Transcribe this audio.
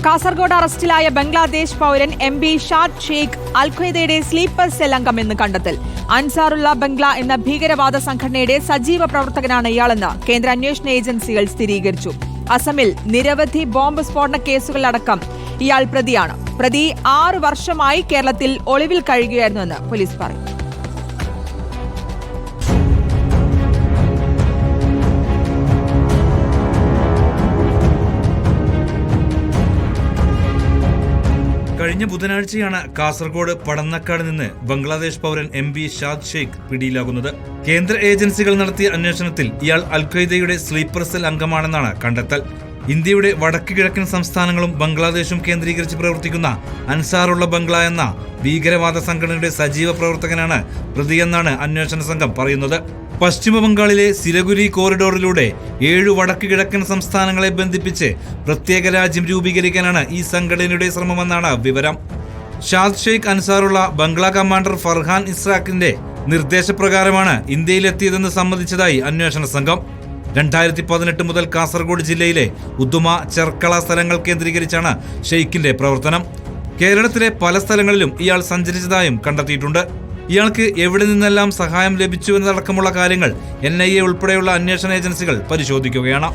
കാസർഗോഡ് അറസ്റ്റിലായ ബംഗ്ലാദേശ് പൗരൻ MB ഷാദ് Sheikh അൽ-ഖ്വയ്ദയുടെ sleeper cell അംഗമെന്ന് കണ്ടെത്തൽ. അൻസാറുള്ള ബംഗ്ല എന്ന ഭീകരവാദ സംഘടനയുടെ സജീവ പ്രവർത്തകനാണ് ഇയാളെന്ന് കേന്ദ്ര അന്വേഷണ ഏജൻസികൾ സ്ഥിരീകരിച്ചു. അസമിൽ നിരവധി ബോംബ് സ്ഫോടന കേസുകളിലടക്കം ഇയാൾ പ്രതിയാണ്. പ്രതി 6 വർഷമായി കേരളത്തിൽ ഒളിവിൽ കഴിയുകയായിരുന്നുവെന്ന് പോലീസ് പറഞ്ഞു. കഴിഞ്ഞ ബുധനാഴ്ചയാണ് കാസർഗോഡ് പടന്നക്കാട് നിന്ന് ബംഗ്ലാദേശ് പൗരൻ MB ഷാദ് ഷെയ്ഖ് പിടിയിലാകുന്നത്. കേന്ദ്ര ഏജൻസികൾ നടത്തിയ അന്വേഷണത്തിൽ ഇയാൾ അൽ-ഖ്വയ്ദയുടെ സ്ലീപ്പർ സെൽ അംഗമാണെന്നാണ് കണ്ടെത്തൽ. ഇന്ത്യയുടെ വടക്ക് കിഴക്കൻ സംസ്ഥാനങ്ങളും ബംഗ്ലാദേശും കേന്ദ്രീകരിച്ച് പ്രവർത്തിക്കുന്ന അൻസാറുള്ള ബംഗ്ല എന്ന ഭീകരവാദ സംഘടനയുടെ സജീവ പ്രവർത്തകനാണ് പ്രതിയെന്നാണ് അന്വേഷണ സംഘം പറയുന്നത്. പശ്ചിമ ബംഗാളിലെ സിരഗുരി കോറിഡോറിലൂടെ 7 വടക്ക് കിഴക്കൻ സംസ്ഥാനങ്ങളെ ബന്ധിപ്പിച്ച് പ്രത്യേക രാജ്യം രൂപീകരിക്കാനാണ് ഈ സംഘടനയുടെ ശ്രമമെന്നാണ് വിവരം. ഷാദ് ഷെയ്ഖ് അൻസാറുള്ള ബംഗ്ല കമാൻഡർ ഫർഹാൻ ഇസ്രാഖിന്റെ നിർദ്ദേശപ്രകാരമാണ് ഇന്ത്യയിലെത്തിയതെന്ന് സമ്മതിച്ചതായി അന്വേഷണ സംഘം. 2018 മുതൽ കാസർഗോഡ് ജില്ലയിലെ ഉദുമ, ചെർക്കള സ്ഥലങ്ങൾ കേന്ദ്രീകരിച്ചാണ് ഷെയ്ഖിന്റെ പ്രവർത്തനം. കേരളത്തിലെ പല സ്ഥലങ്ങളിലും ഇയാൾ സഞ്ചരിച്ചതായും കണ്ടെത്തിയിട്ടുണ്ട്. ഇയാൾക്ക് എവിടെ നിന്നെല്ലാം സഹായം ലഭിച്ചു എന്നതടക്കമുള്ള കാര്യങ്ങൾ NIA ഉൾപ്പെടെയുള്ള അന്വേഷണ ഏജൻസികൾ പരിശോധിക്കുകയാണ്.